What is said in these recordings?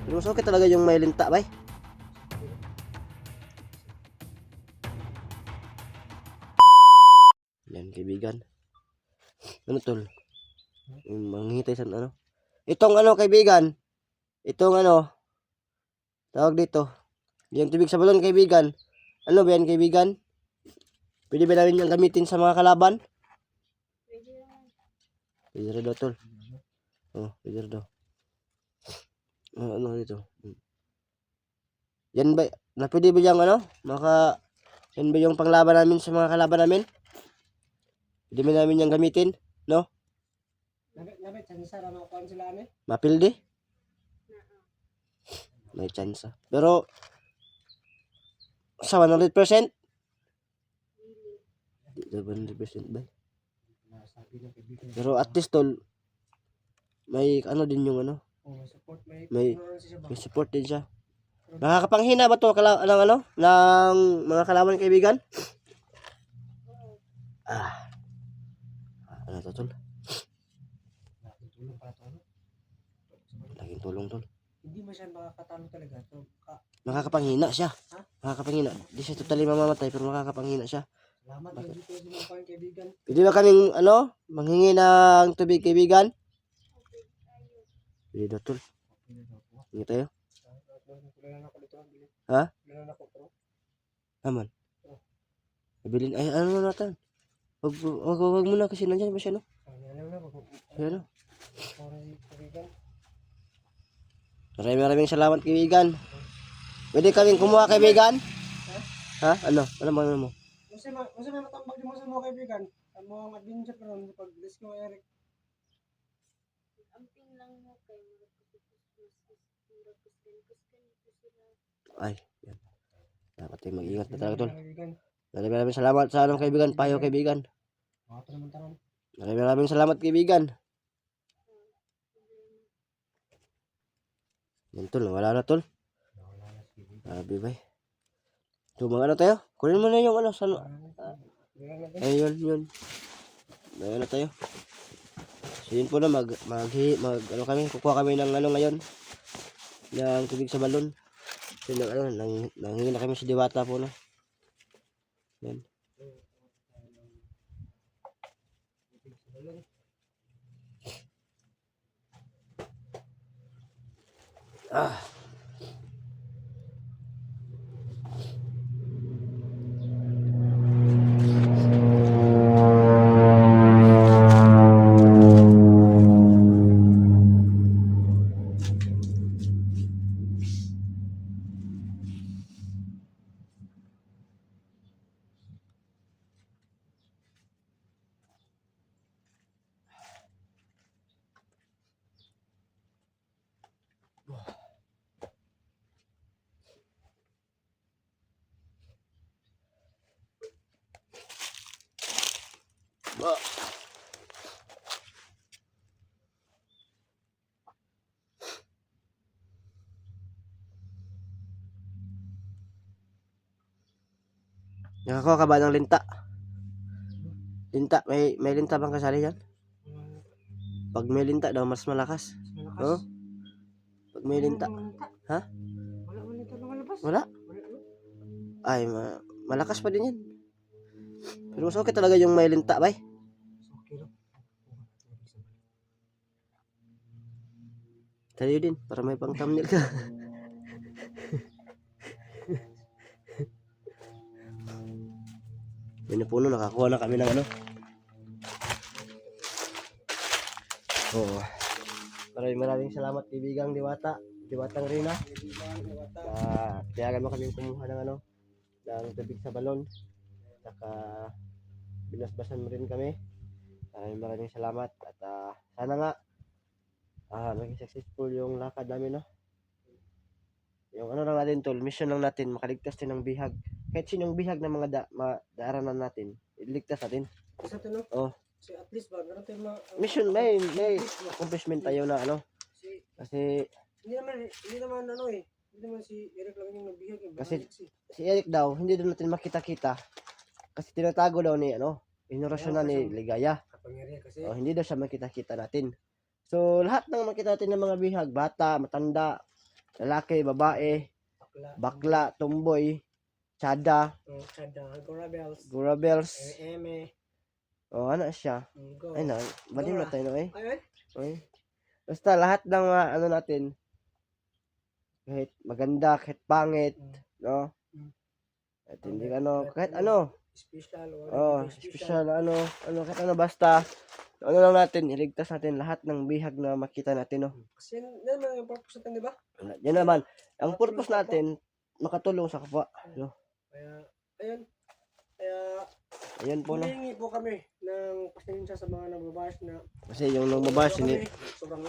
Pero mas okay talaga yung may linta, bay. Yan, kaibigan. Ano tol? Yung manghihintay sa ano? Itong ano, kaibigan. Itong ano, tawag dito. Yung tubig sa balon, kaibigan. Ano ba yan, kaibigan? Pwede ba namin yung gamitin sa mga kalaban? Pwede rin daw, tol. Oh, pwede rin daw. Ano dito? Yan ba? Na pwede ba yung ano? Yan ba yung panglaban namin sa mga kalaban namin? Pwede ba namin yung gamitin? No? Labit, chance na makuha sila amin. Mapildi? May chance. Pero, sa 100%? Di 100% ba? Pero at least tol, may ano din yung ano, Support, may support din siya. Nakakapanghina ba to ng ano, ng mga kalaban, kaibigan? Ano to, tol? Laging tulong, tol. Hindi mo siya makakatalo talaga. Nakakapanghina siya. Nakakapanghina. Di siya totally mamamatay, pero nakakapanghina siya. Salamat yung dito sa mga kaibigan. Pwede ba kaming, ano, manghingi ng tubig, kaibigan? Pwede daw, tol. Hingi tayo. Ha? Aman. Nabilin. Ay, ano na natin? Wag muna kasi nandiyan ba siya, no? Ayan, no? Maraming salamat, kaibigan. Pwede kaming kumuha, kaibigan? Ha? Ano? Ano mo? Kasi may matambag din mo sa mga kaibigan. Ang mga adventure ko ron pag rescue Eric. Amping lang mo kay Ay, yan. Dapat tayo mag-ingat na talaga, tol. Maraming salamat sa anong kaibigan. Payo, kaibigan. Maraming salamat, kaibigan. Yan, tol. Wala na, tol. Sabi ba? So, mga ano tayo? Kunin mo na yung ano. Ayun, yun. Ayun na tayo. So, yun po na. Ano kami. Kukuha kami ng ano ngayon. Ng tubig sa balon. So, nanghingi na kami sa Diwata po, no? Yan. Nakakuha ka ba ng linta? Linta? May linta bang kasali yan? Pag may linta daw, mas malakas. Oh? Pag may linta. Ha? Wala nito lumalabas. Wala? Ay, malakas pa din yan. Pero mas okay talaga yung may linta, bay. Tayo din, para may pang thumbnail ka. May napuno, nakakuha na kami ng ano. Oo. Maraming salamat, kaibigang Diwatang Rina. Tiyagan mo kami kumuha ng ano, ng tubig sa balon. Saka binasbasan mo rin kami. Maraming salamat. At sana nga maging successful yung lakad namin, no? Yung ano lang natin, tol, mission lang natin, makaligtas din ng bihag. Kahit sinong bihag ng mga daaranan natin, iligtas natin. Sa tunog. Oh. So at least ba, meron tayong Mission, may accomplishment tayo na ano. Kasi hindi naman ano eh. Hindi naman si Eric lang yung nagbihag. Kasi si Eric daw, hindi daw natin makita-kita. Kasi tinatago daw ni ano, inorasyon na ni Ligaya. Kasi Oh, hindi daw siya makita-kita natin. So, lahat ng makita natin ng mga bihag, bata, matanda, lalaki, babae, bakla, tomboy, tsada, Kada, Gorabels, gurabels. Eme, O, ano siya? Go. Ay na, balim na Dora. tayo no eh. Ayun. Ay. Basta lahat ng ano natin, kahit maganda, kahit pangit, no? At hindi kahit ano. Special or Oh, hindi special kahit ano basta ano lang natin, iligtas natin lahat ng bihag na makita natin, no? Kasi yan naman yung purpose natin, di ba? Yan naman, ang purpose natin, makatulong sa kapwa, no? Kaya, ayun. Kaya, Ayun po, no? humingi po kami ng pasensya sa mga nagbabash na Kasi yung nung mabash, hindi, sobrang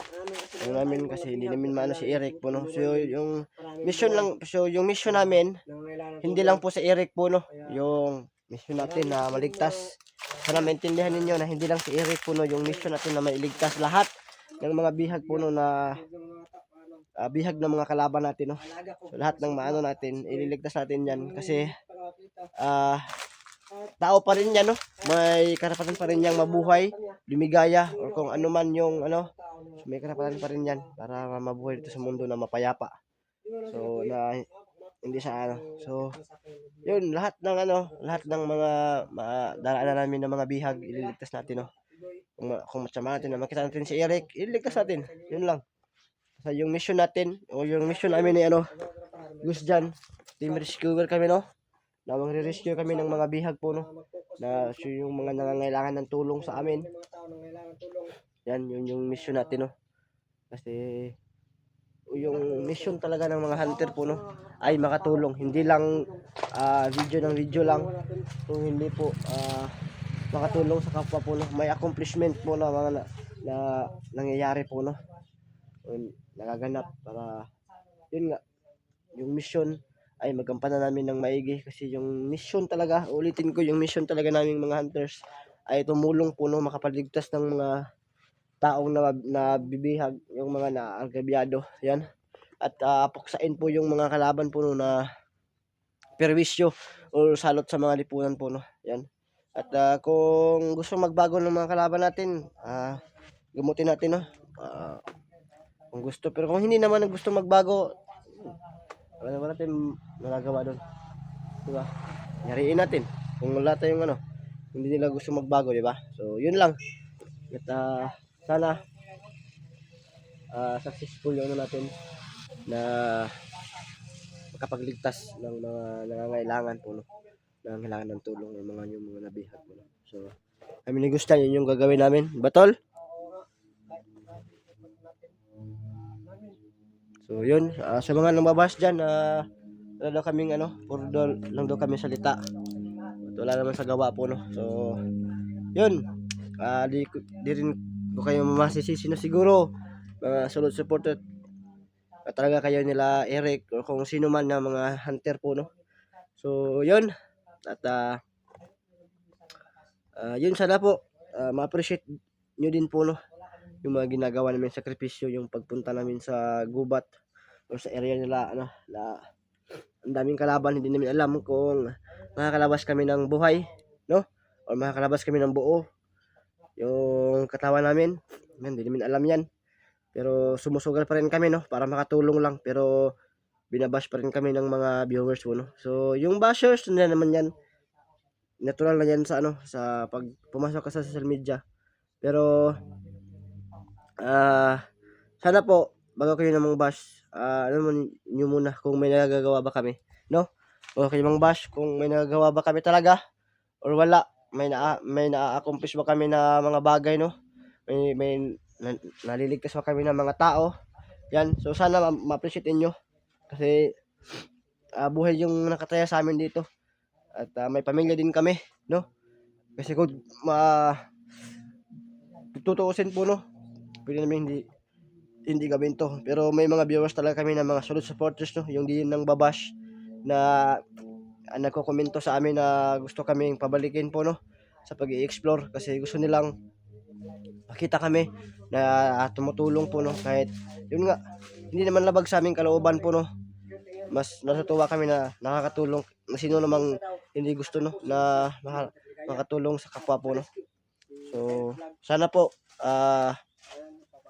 yung namin kasi hindi namin maano si Eric po, no? So, yung mission namin, hindi lang po sa Eric po, no? Yung mission natin na maligtas. Sana maintindihan ninyo na hindi lang si Eric po, no? Yung mission natin na mailigtas lahat ng mga bihag po, no? Na bihag ng mga kalaban natin, no? So, lahat ng maano natin, ililigtas natin yan. Kasi, tao pa rin yan, no? May karapatan pa rin niyang mabuhay, lumigaya, or kung ano man yung, may karapatan pa rin yan para mabuhay dito sa mundo na mapayapa. So, na hindi sa So, yun, lahat ng mga daraanan namin ng mga bihag, ililigtas natin, no? Kung matsama natin na makita natin si Eric, ililigtas natin. Yun lang. So, yung mission natin, o yung mission namin ni Gus dyan, team rescuer kami, no? Na magre-rescue kami ng mga bihag po, no? Na yung mga nangangailangan ng tulong sa amin. Yan, yun yung mission natin, no? Kasi yung mission talaga ng mga hunter po, no, ay makatulong. Hindi lang video lang. Kung hindi po makatulong sa kapwa po, no? May accomplishment po na mga na nangyayari po, no? Nagaganap para yun nga, yung mission ay magampanan namin ng maigi. Kasi yung mission talaga, ulitin ko, yung mission talaga naming mga hunters ay tumulong po, no, makapaligtas ng mga taong nabibihag, yung mga naagabyado, yan. At puksain po yung mga kalaban po, no, na perwisyo o salot sa mga lipunan po, no, yan. At kung gusto magbago ng mga kalaban natin, gamutin natin, no. Kung gusto, pero kung hindi naman gusto magbago, wala naman natin magagawa doon, diba? Nyariin natin kung wala tayong hindi nila gusto magbago, diba? So yun lang. At sana successful yung natin na makapagligtas ng mga nangangailangan po, no? Nangangailangan ng tulong ng mga nabihag po, no? So kami ni Gustan, yun yung gagawin namin, batol. So yun, sa mga namabas dyan, wala daw kaming puro lang daw kami salita at wala naman sa gawa po, no. So yun, di rin ko kayo masisisi na siguro mga solid supporter talaga kayo nila Eric o kung sino man na mga hunter po, no. So yun, at yun, sana po ma-appreciate nyo din po, no, yung mga ginagawa namin sakripisyo, yung pagpunta namin sa gubat o sa area nila, na ang daming kalaban, hindi namin alam kung makakalabas kami ng buhay, no, o makakalabas kami ng buo yung katawan namin. Hindi namin alam yan, pero sumusugal pa rin kami, no, para makatulong lang, pero binabash pa rin kami ng mga viewers po, no. So yung bashers na naman yan, natural na yan sa pag pumasok ka sa social media. Pero sana po bago kayo namang bash, nyo muna kung may nagagawa ba kami, no? O kayo mang bash kung may nagagawa ba kami talaga or wala, may na-accomplish ba kami na mga bagay, no? May naliligtas ba kami ng mga tao, yan. So sana ma-appreciate niyo kasi buhay yung nakataya sa amin dito at may pamilya din kami, no? Kasi kung tutuusin po, no, pwede namin hindi gawin to, pero may mga viewers talaga kami na mga solid supporters, no, yung di nang babash na nagko-komento sa amin na gusto kaming pabalikin po, no, sa pag-i-explore kasi gusto nilang makita kami na tumutulong po, no, kahit yun nga hindi naman labag sa aming kalooban po, no. Mas natutuwa kami na nakakatulong na sino namang hindi gusto, no, na makatulong sa kapwa po, no. So sana po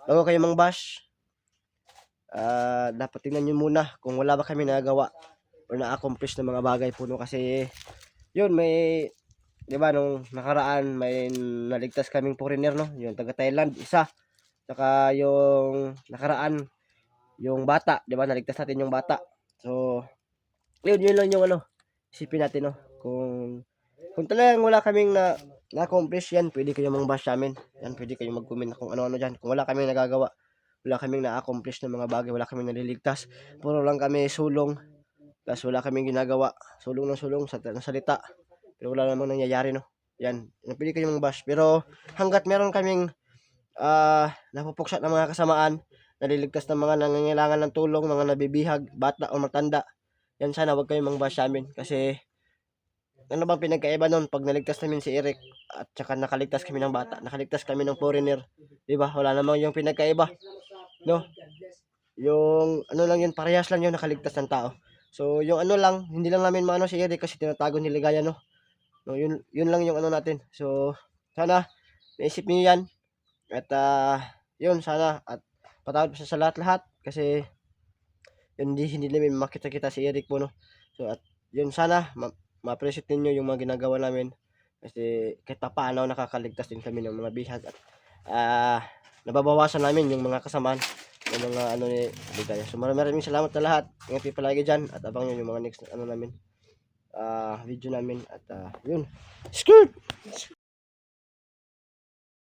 bago kayo mang bash, dapat tingnan nyo muna kung wala ba kami nagagawa or na-accomplish ng mga bagay po, no? Kasi yun, may, di ba, nung nakaraan may naligtas kaming foreigner, no? Yung taga Thailand, isa. Saka yung nakaraan, yung bata, di ba, naligtas natin yung bata. So yun lang yung ano, isipin natin, no? Kung talagang wala kaming na-accomplish yan, pwede kayo mang-bash sa amin. Yan, pwede kayo mag-comment kung ano-ano dyan. Kung wala kaming nagagawa, wala kaming na-accomplish ng mga bagay, wala kaming naliligtas. Puro lang kami sulong, tapos wala kaming ginagawa. Sulong ng sulong sa salita. Pero wala namang nangyayari, no? Yan, pwede kayo mang-bash. Pero hanggat meron kaming napupuksa ng mga kasamaan, naliligtas ng mga nangangailangan ng tulong, mga nabibihag, bata o matanda, yan, sana wag kayong mang-bash sa amin. Kasi ano bang pinagkaiba nun pag naligtas namin si Eric at saka nakaligtas kami ng bata, nakaligtas kami ng foreigner, di ba? Wala namang yung pinagkaiba, no? Yung ano lang yun, parehas lang yun, nakaligtas ng tao. So yung ano lang, hindi lang namin maano si Eric kasi tinatago ni Ligaya, no? No, yun lang yung ano natin. So sana naisip niyo yan at yun, sana at patawad po sa lahat-lahat kasi yun, hindi namin makita-kita si Eric po, no? So at yun, sana ma-appreciate ninyo yung mga ginagawa namin kasi kahit pa paano nakakaligtas din kami ng mga bihag at nababawasan namin yung mga kasamaan ng mga ano ni Ligaya. So maraming salamat sa lahat. Ingat kayo palagi dyan at abang nyo yung mga next ano namin video namin at yun. Skirt!